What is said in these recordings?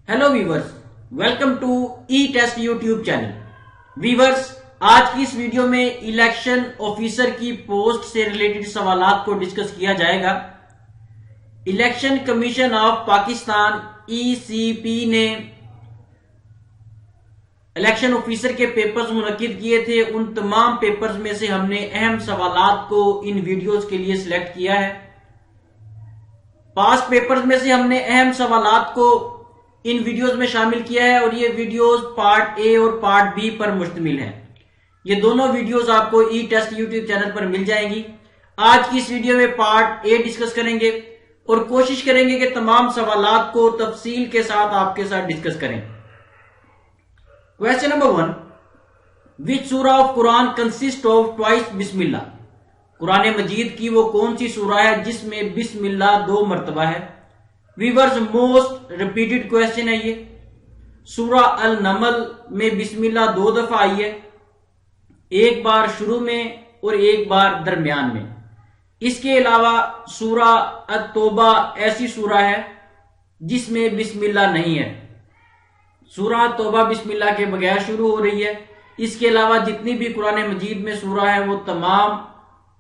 Hello viewers, welcome to E test YouTube channel. Viewers, आज की इस वीडियो में इलेक्शन ऑफिसर की पोस्ट से रिलेटेड सवालात को डिस्कस किया जाएगा। Election commission of Pakistan ECP ने इलेक्शन ऑफिसर के पेपर्स मुनक्किद किए थे। उन तमाम पेपर्स में से हमने अहम सवालात को इन वीडियोस के लिए सिलेक्ट किया है। पास्ट पेपर्स में से हमने अहम सवालात को इन वीडियोस में शामिल किया है और ये वीडियोस पार्ट ए और पार्ट बी पर मुश्तमिल है। ये दोनों वीडियोस आपको ई टेस्ट यूट्यूब चैनल पर मिल जाएंगी। आज की इस वीडियो में पार्ट ए डिस्कस करेंगे और कोशिश करेंगे कि तमाम सवालात को तफसील के साथ आपके साथ डिस्कस करें। Question number 1, which surah of Quran consist of twice Bismillah? Quran Majeed की वो कौन सी सूरा है जिसमें बिस्मिल्लाह 2 मरतबा है? वीवर्स, मोस्ट रिपीटेड क्वेश्चन है ये। सूरा अल नमल में बिस्मिल्लाह 2 दफा आई है, एक बार शुरू में और एक बार दरमियान में। इसके अलावा सूरा अत-तौबा ऐसी सूरा है जिसमें बिस्मिल्लाह नहीं है। सूरा तौबा बिस्मिल्लाह के बगैर शुरू हो रही है। इसके अलावा जितनी भी कुरान मजीद में सूरा है वो तमाम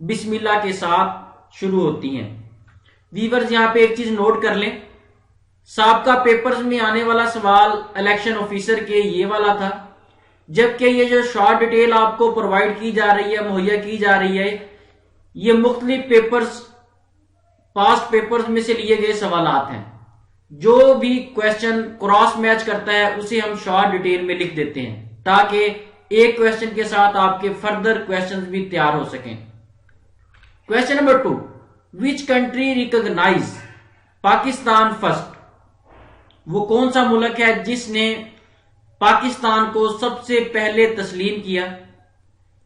बिस्मिल्लाह के साथ शुरू होती हैं। वीवर्स, यहां पे एक चीज नोट कर लें, साबका पेपर्स में आने वाला सवाल इलेक्शन ऑफिसर के ये वाला था, जबकि ये जो शॉर्ट डिटेल आपको प्रोवाइड की जा रही है, मुहैया की जा रही है, ये मुख्तलिफ पेपर्स पास्ट पेपर्स में से लिए गए सवालात हैं। जो भी क्वेश्चन क्रॉस मैच करता है उसे हम शॉर्ट डिटेल में लिख देते हैं ताकि एक क्वेश्चन के साथ आपके फर्दर क्वेश्चंस भी तैयार हो सकें। Question number 2, which country recognize Pakistan first? वो कौन सा मुल्क है जिसने पाकिस्तान को सबसे पहले तस्लीम किया?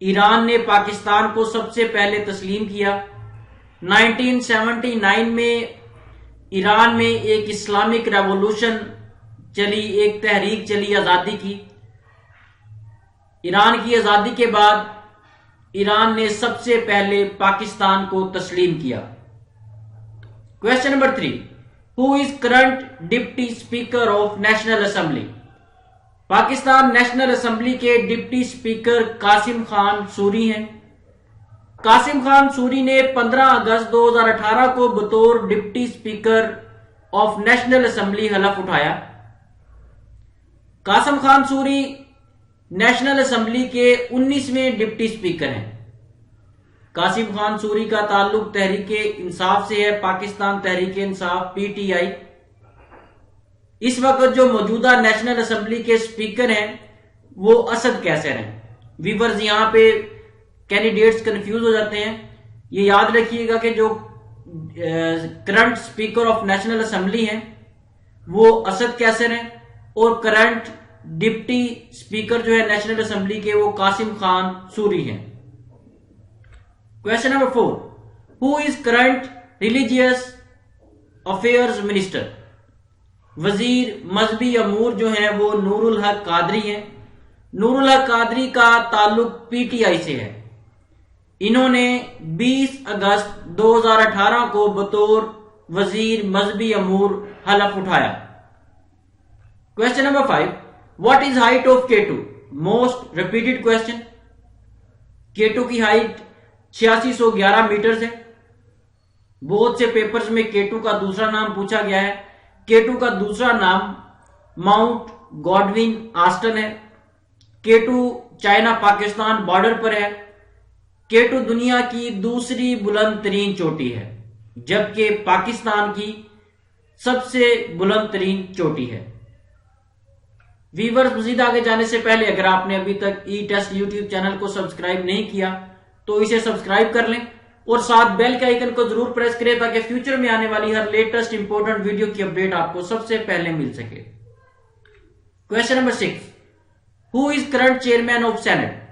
ईरान ने पाकिस्तान को सबसे पहले तस्लीम किया। 1979 में ईरान में एक इस्लामिक रेवोल्यूशन चली, एक तहरीक चली आजादी की। ईरान की आजादी के बाद ईरान ने सबसे पहले पाकिस्तान को तस्लीम किया। Question number 3, who is current deputy speaker of national assembly? Pakistan national assembly के डिप्टी स्पीकर कासिम खान सूरी हैं। कासिम खान सूरी ने 15 अगस्त 2018 को बतौर deputy speaker of national assembly हलफ उठाया। कासिम खान सूरी नेशनल असेंबली के 19वें डिप्टी स्पीकर हैं। कासिम खान सूरी का ताल्लुक तहरीके इंसाफ से है, पाकिस्तान तहरीके इंसाफ पीटीआई। इस वक्त जो मौजूदा नेशनल असेंबली के स्पीकर हैं वो असद कैसर हैं। वीवर्स, यहां पे कैंडिडेट्स कंफ्यूज हो जाते हैं। ये याद रखिएगा कि जो current speaker of national assembly हैं वो असद कैसर हैं और करंट डिप्टी स्पीकर जो है नेशनल असेंबली के वो कासिम खान सूरी हैं। Question number 4, who is current religious affairs minister? वजीर मजहबी अमूर जो है वो नूरुल हक कादरी हैं। नूरुल हक कादरी का ताल्लुक पीटीआई से है। इन्होंने 20 अगस्त 2018 को बतौर वजीर मजहबी अमूर हलफ उठाया। Question number 5, what is height of K two? Most repeated question. K two की हाइट 8611 मीटर है। बहुत से पेपर्स में केटू का दूसरा नाम पूछा गया है। केटू का दूसरा नाम माउंट गॉडविन आस्टन है। केटू चाइना पाकिस्तान बॉर्डर पर है। केटू दुनिया की दूसरी बुलंद तरीन चोटी है, जबकि पाकिस्तान की सबसे बुलंद तरीन चोटी है। वीवर्स, मजीद आगे जाने से पहले अगर आपने अभी तक ई टेस्ट यूट्यूब चैनल को सब्सक्राइब नहीं किया तो इसे सब्सक्राइब कर लें और साथ बेल के आइकन को जरूर प्रेस करें ताकि फ्यूचर में आने वाली हर लेटेस्ट इंपॉर्टेंट वीडियो की अपडेट आपको सबसे पहले मिल सके। Question number 6, who is current chairman of senate?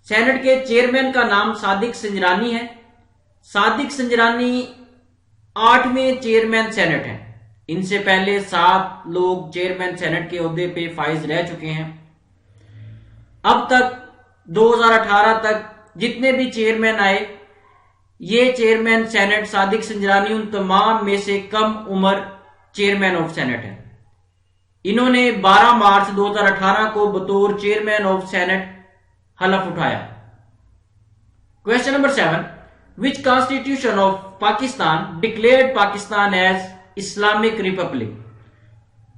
Senate के चेयरमैन का नाम सादिक संजरानी है। सादिक संजरानी 8वें चेयरमैन सेनेट हैं। इनसे पहले 7 लोग चेयरमैन सेनेट के ओहदे पे फाइज रह चुके हैं। अब तक 2018 तक जितने भी चेयरमैन आए, ये चेयरमैन सेनेट सादिक संजरानी उन तमाम में से कम उम्र चेयरमैन ऑफ सेनेट है। इन्होंने 12 मार्च 2018 को बतौर चेयरमैन ऑफ सेनेट हलफ उठाया। Question number 7, which constitution of Pakistan declared Pakistan as Islamic republic.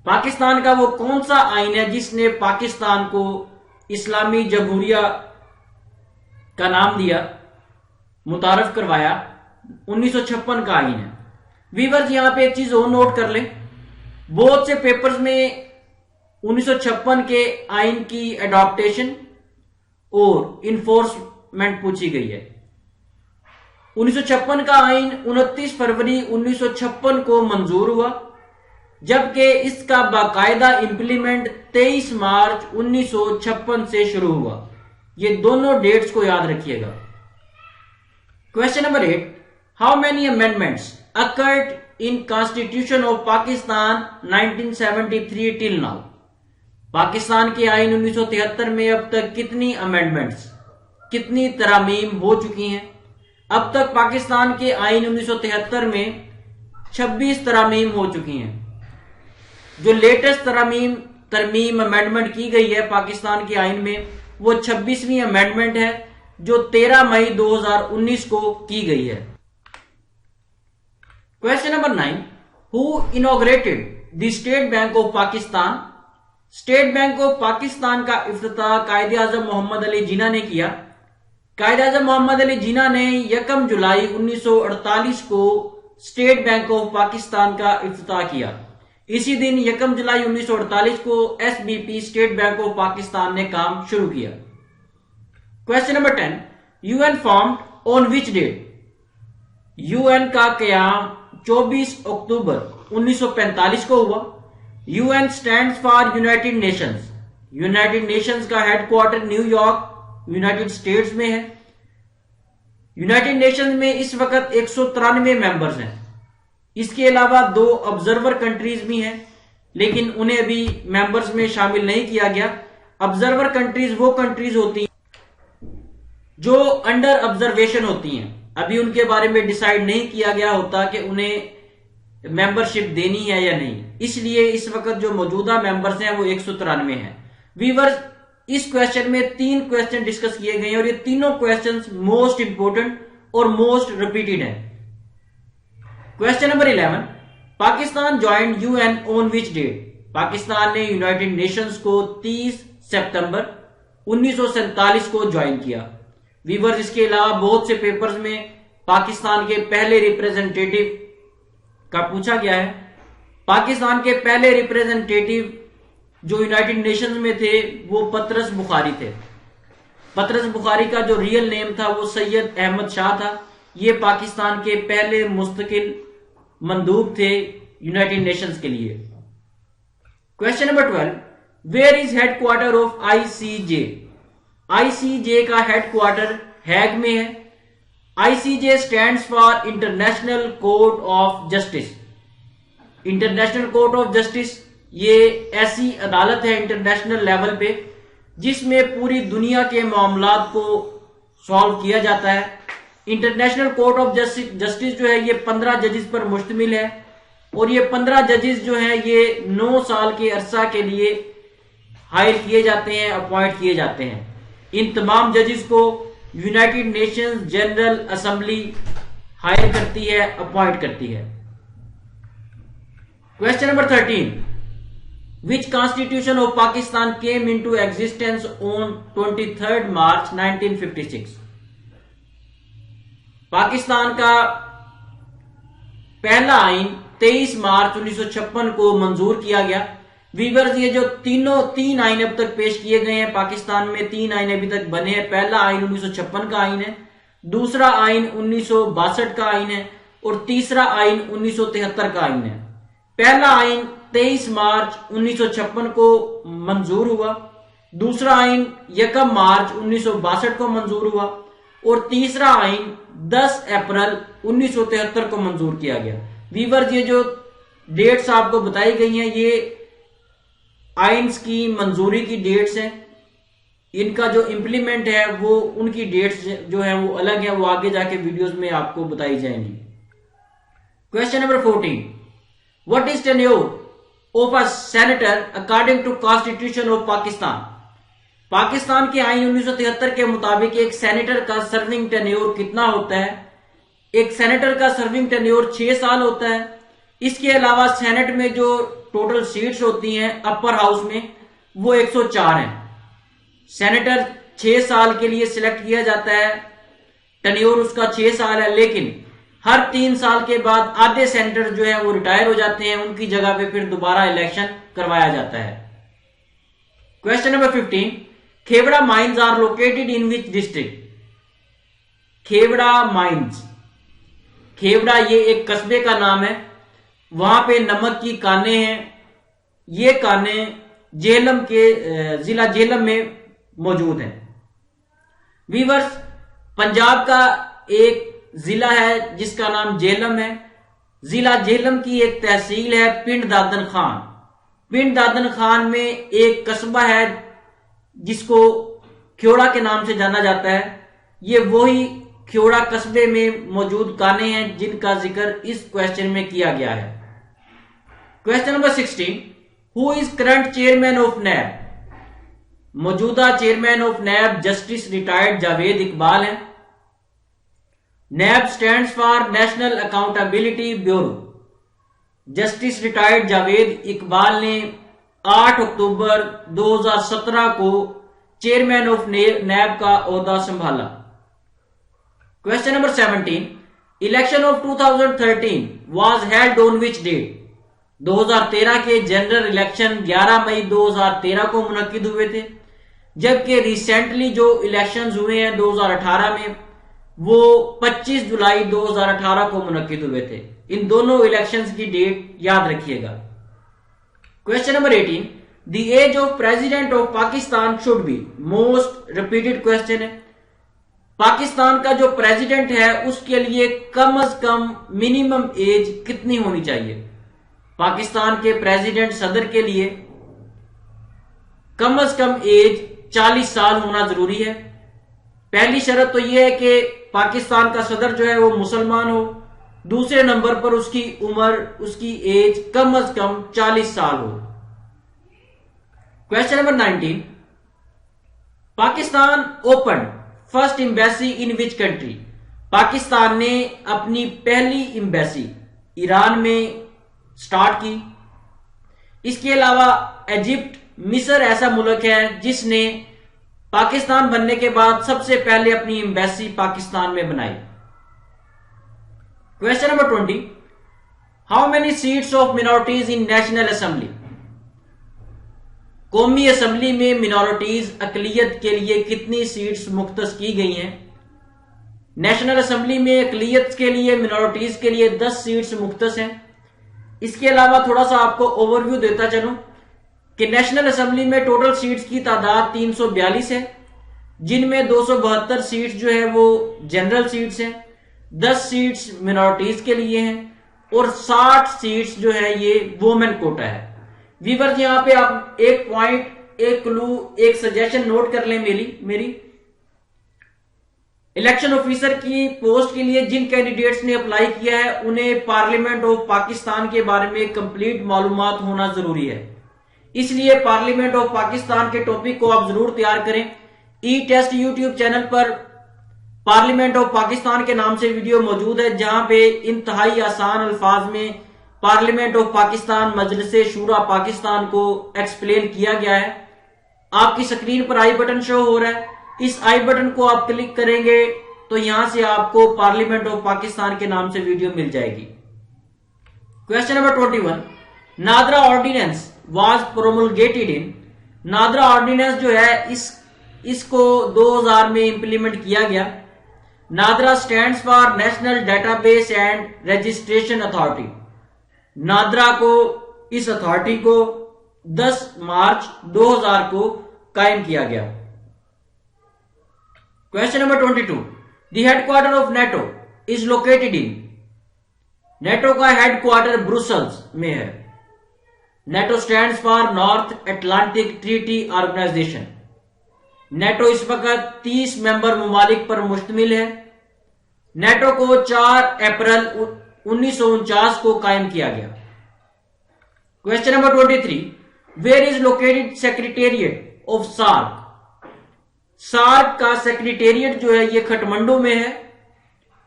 Pakistan का वो कौन सा आइन है जिसने पाकिस्तान को इस्लामी जमहूरिया का नाम दिया, मुतारफ करवाया? 1956 का आइन है। वीवर्स यहां पे एक चीज और नोट कर लें, बहुत से पेपर्स में 1956 के आइन की एडॉप्टेशन और इन्फोर्समेंट पूछी गई है। 1956 का आइन 29 फरवरी 1956 को मंजूर हुआ, जबकि इसका बाकायदा इंप्लीमेंट 23 मार्च 1956 से शुरू हुआ। ये दोनों डेट्स को याद रखिएगा। Question number 8, how many amendments occurred in constitution of Pakistan 1973 till now. Pakistan के आइन 1973 में अब तक कितनी अमेंडमेंट्स, कितनी तरामीम हो चुकी हैं? अब तक पाकिस्तान के आइन 1973 में 26 तरामीम हो चुकी हैं। जो लेटेस्ट तरमीम अमेंडमेंट की गई है पाकिस्तान के आइन में, वो 26वीं अमेंडमेंट है जो 13 मई 2019 को की गई है। Question number 9, who inaugurated the state bank of Pakistan. State bank of Pakistan का इफ्तिताह कायदे आजम मोहम्मद अली जिन्ना ने किया। कायदे आजम मोहम्मद अली जिन्ना ने 1 जुलाई 1948 को स्टेट बैंक ऑफ पाकिस्तान का इफ्तिताह किया। इसी दिन 1 जुलाई 1948 को SBP state bank of Pakistan ने काम शुरू किया। Question number 10, UN formed on which date. UN का कयाम 24 अक्टूबर 1945 को हुआ। UN stands for United Nations. United Nations का हेडक्वार्टर न्यूयॉर्क यूनाइटेड स्टेट्स में है। यूनाइटेड नेशंस में इस वक्त 193 मेंबर्स हैं। इसके अलावा 2 ऑब्जर्वर कंट्रीज भी हैं, लेकिन उन्हें अभी मेंबर्स में शामिल नहीं किया गया। ऑब्जर्वर कंट्रीज वो कंट्रीज होती हैं जो अंडर ऑब्जर्वेशन होती हैं। अभी उनके बारे में डिसाइड नहीं किया गया होता कि उन्हें मेंबरशिप देनी है या नहीं, इसलिए इस वक्त जो मौजूदा मेंबर्स हैं वो 193 हैं। वीवर्स, इस क्वेश्चन में 3 क्वेश्चन डिस्कस किए गए हैं और ये तीनों क्वेश्चंस मोस्ट इंपोर्टेंट और मोस्ट रिपीटेड हैं। Question number 11, Pakistan joined UN on which date. Pakistan ने यूनाइटेड नेशंस को 30 सितंबर 1947 को ज्वाइन किया। वीवर्स, इसके अलावा बहुत से पेपर्स में पाकिस्तान के पहले रिप्रेजेंटेटिव का पूछा गया है। पाकिस्तान के पहले रिप्रेजेंटेटिव जो यूनाइटेड नेशंस में थे वो पतरस बुखारी थे। पतरस बुखारी का जो रियल नेम था वो सैयद अहमद शाह था। ये पाकिस्तान के पहले मुस्तकिल मंदूब थे यूनाइटेड नेशंस के लिए। Question number 12, where is headquarter of ICJ. ICJ का हेडक्वार्टर हैग में है। ICJ stands for international court of justice. International court of justice ये ऐसी अदालत है इंटरनेशनल लेवल पे जिसमें पूरी दुनिया के मामलात को सॉल्व किया जाता है। इंटरनेशनल कोर्ट ऑफ जस्टिस जो है ये 15 जजेस पर मुश्तमिल है और ये 15 जजेस जो है ये 9 साल के अरसा के लिए हायर किए जाते हैं, अपॉइंट किए जाते हैं। इन तमाम जजेस को United Nations general assembly hire करती है, अपॉइंट करती है। Question number 13, Which constitution of Pakistan came into existence on 23rd March 1956? Pakistan का पहला आइन 23 मार्च 1956 को मंजूर किया गया। वीवर्स, ये जो 3 आइन अब तक पेश किए गए हैं पाकिस्तान में, 3 आइन अभी तक बने हैं। पहला आइन 1956 का आइन है, दूसरा आइन 1962 का आइन है और तीसरा आइन 1973 का आइन है। पहला आइन 23 मार्च 1956 को मंजूर हुआ, दूसरा आइन 1 मार्च 1962 को मंजूर हुआ और तीसरा आइन 10 अप्रैल 1973 को मंजूर किया गया। वीवर्स, ये जो डेट्स आपको बताई गई हैं ये आइन्स की मंजूरी की डेट्स हैं। इनका जो इंप्लीमेंट है वो उनकी डेट्स जो है वो अलग है, वो आगे जाके वीडियोस में आपको बताई जाएंगी। Question number 14, what is tenure of a senator according to constitution of Pakistan? Pakistan के आईन 1973 के मुताबिक एक सेनेटर का सर्विंग टेन्योर कितना होता है? एक सेनेटर का सर्विंग टेन्योर 6 साल होता है। इसके अलावा सेनेट में जो टोटल सीट्स होती हैं अपर हाउस में वो 104 हैं। सेनेटर 6 साल के लिए सिलेक्ट किया जाता है, टेन्योर उसका 6 साल है, लेकिन हर 3 साल के बाद आधे सेनेटर जो है वो रिटायर हो जाते हैं, उनकी जगह पे फिर दोबारा इलेक्शन करवाया जाता है। Question number 15, Khewra mines are located in which district? Khewra mines, Khewra ये एक कस्बे का नाम है, वहां पे नमक की कानें हैं। ये कानें जेहलम के जिला जेहलम में मौजूद हैं। वीवर्स, पंजाब का एक जिला है जिसका नाम जेहलम है। जिला जेहलम की एक तहसील है पिंड दादन खान। पिंड दादन खान में एक कस्बा है जिसको ख्योड़ा के नाम से जाना जाता है। ये वही ख्योड़ा कस्बे में मौजूद काने हैं जिनका जिक्र इस क्वेश्चन में किया गया है। Question number 16, who is current chairman of NAB? मौजूदा chairman of NAB justice retired Javed Iqbal है। NAB stands for national accountability bureau. Justice retired Javed Iqbal ने 8 अक्टूबर 2017 को चेयरमैन ऑफ नैब का ओहदा संभाला। Question number 17, election of 2013 was held on which date? 2013 के general election 11 मई 2013 को मुनक्किद हुए थे, जबकि रिसेंटली जो इलेक्शंस हुए हैं 2018 में वो 25 जुलाई 2018 को मुनक्किद हुए थे। इन दोनों इलेक्शंस की डेट याद रखिएगा। Question number 18, the age of president of Pakistan should be? Most repeated question है। पाकिस्तान का जो प्रेसिडेंट है उसके लिए कम से कम मिनिमम एज कितनी होनी चाहिए? पाकिस्तान के प्रेसिडेंट सदर के लिए कम से कम एज 40 साल होना जरूरी है। पहली शर्त तो यह है कि पाकिस्तान का सदर जो है वो मुसलमान हो। दूसरे नंबर पर उसकी उम्र, उसकी एज कम से कम 40 साल हो। Question number 19, Pakistan open first embassy in which country? Pakistan ने अपनी पहली एम्बेसी ईरान में स्टार्ट की। इसके अलावा इजिप्ट, मिस्र ऐसा मुल्क है जिसने पाकिस्तान बनने के बाद सबसे पहले अपनी एम्बेसी पाकिस्तान में बनाई। Question number 20, how many seats of minorities in national assembly? कौमी असेंबली में मिनोरिटीज अकलियत के लिए कितनी सीट्स मुख्तस की गई हैं? नेशनल असेंबली में अकलियत के लिए, मिनोरिटीज के लिए 10 सीट्स मुख्तस हैं। इसके अलावा थोड़ा सा आपको ओवरव्यू देता चलूं कि नेशनल असेंबली में टोटल सीट्स की तादाद 342 है, जिनमें 272 सीट्स जो है वो जनरल सीट्स हैं, 10 सीट्स मिनोरिटीज के लिए हैं और 60 सीट्स जो है ये वुमेन कोटा है। वीवर्स, यहां पे आप एक पॉइंट, एक क्लू, एक सजेशन नोट कर लें मेरी इलेक्शन ऑफिसर की पोस्ट के लिए जिन कैंडिडेट्स ने अप्लाई किया है उन्हें पार्लियामेंट ऑफ पाकिस्तान के बारे में कंप्लीट मालूमात होना जरूरी है। इसलिए पार्लियामेंट ऑफ पाकिस्तान के टॉपिक को आप जरूर तैयार करें। ई टेस्ट यूट्यूब चैनल पर पार्लियामेंट ऑफ पाकिस्तान के नाम से वीडियो मौजूद है, जहां पे इंतहाई आसान अल्फाज में पार्लियामेंट ऑफ पाकिस्तान, मजलिसे शूरा पाकिस्तान को एक्सप्लेन किया गया है। आपकी स्क्रीन पर आई बटन शो हो रहा है, इस आई बटन को आप क्लिक करेंगे तो यहां से आपको पार्लियामेंट ऑफ पाकिस्तान के नाम से वीडियो मिल जाएगी। Question number 21, NADRA ordinance was promulgated in? NADRA ordinance जो है इसको 2000 में इंप्लीमेंट किया गया। NADRA stands for national database and registration authority. NADRA को, इस अथॉरिटी को 10 मार्च 2000 को कायम किया गया। Question number 22, the headquarter of NATO is located in? NATO का हेडक्वार्टर ब्रुसेल्स में है। NATO stands for North Atlantic Treaty Organisation. NATO इस वक्त 30 मेंबर ममालिक पर मुश्तमिल है। नेटो को 4 अप्रैल 1949 को कायम किया गया। Question number 23, where is located secretariat of SAARC? SAARC का सेक्रेटेरिएट जो है ये खटमंडू में है।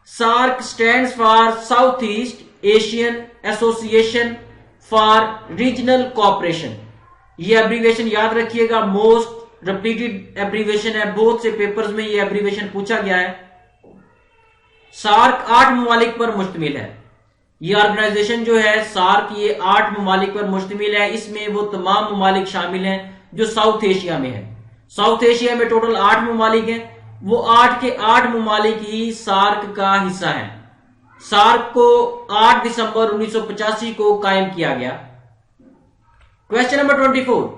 SAARC stands for South East Asian association for regional cooperation. ये एब्रीवेशन याद रखिएगा, मोस्ट रिपीटेड एब्रीवेशन है, बहुत से पेपर्स में ये एब्रीवेशन पूछा गया है। सार्क 8 ममालिक पर मुश्तमिल है। ये ऑर्गेनाइजेशन जो है सार्क, ये 8 ममालिक पर मुश्तमिल है। इसमें वो तमाम ममालिक शामिल हैं जो साउथ एशिया में है। साउथ एशिया में टोटल 8 ममालिक हैं, वो 8 के 8 ममालिक ही सार्क का हिस्सा हैं। सार्क को 8 दिसंबर 1985 को कायम किया गया। क्वेश्चन नंबर 24,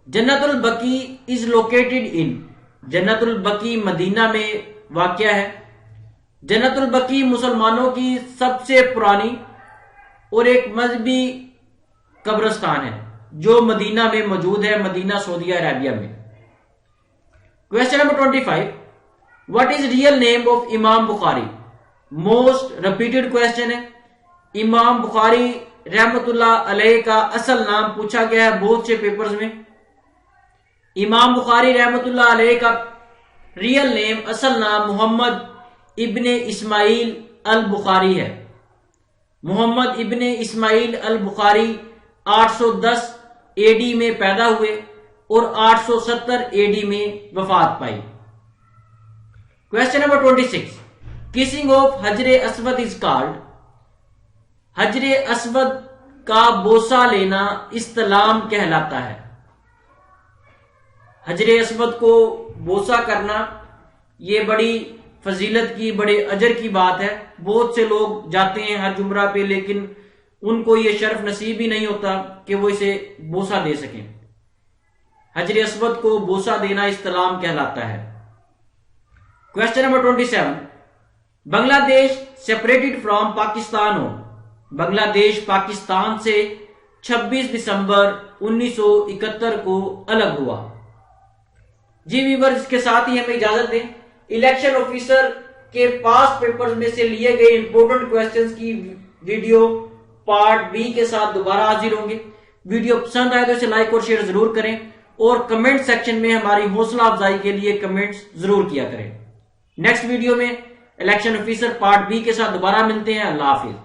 जन्नतुल बकी इज लोकेटेड इन? जन्नतुल बकी मदीना में वाक़या है। जन्नतुल बकी मुसलमानों की सबसे पुरानी और एक मजहबी कब्रिस्तान है जो मदीना में मौजूद है, मदीना सऊदी अरेबिया में। Question number 25, what is real name of इमाम बुखारी? मोस्ट रिपीटेड क्वेश्चन है। इमाम बुखारी रहमतुल्लाह अलैह का असल नाम पूछा गया है बहुत से पेपर्स में। इमाम बुखारी रहमतुल्लाह अलैह का रियल नेम, असल नाम मोहम्मद इब्ने इस्माइल अल बुखारी है। मोहम्मद इब्ने इस्माइल अल बुखारी 810 एडी में पैदा हुए और 870 एडी में वफात पाई। Question number 26, kissing of Hajre Aswad is called? Hajre Aswad का बोसा लेना इस्तलाम कहलाता है। हजरे अस्वद को बोसा करना ये बड़ी फजीलत की, बड़े अजर की बात है। बहुत से लोग जाते हैं हज उम्रा पे, लेकिन उनको ये शर्फ नसीब ही नहीं होता कि वो इसे बोसा दे सकें। हजरे अस्वद को बोसा देना इस्तलाम कहलाता है। Question number 27, Bangladesh separated from Pakistan हो? बांग्लादेश पाकिस्तान से 26 दिसंबर 1971 को अलग हुआ। जी वीवर, इसके साथ ही हमें इजाजत दें। इलेक्शन ऑफिसर के पास पेपर्स में से लिए गए इंपोर्टेंट क्वेश्चंस की वीडियो पार्ट बी के साथ दोबारा हाजिर होंगे। वीडियो पसंद आए तो इसे लाइक और शेयर जरूर करें और कमेंट सेक्शन में हमारी हौसला अफजाई के लिए कमेंट्स जरूर किया करें। नेक्स्ट वीडियो में इलेक्शन ऑफिसर पार्ट बी के साथ दोबारा मिलते हैं। अल्लाह हाफिज।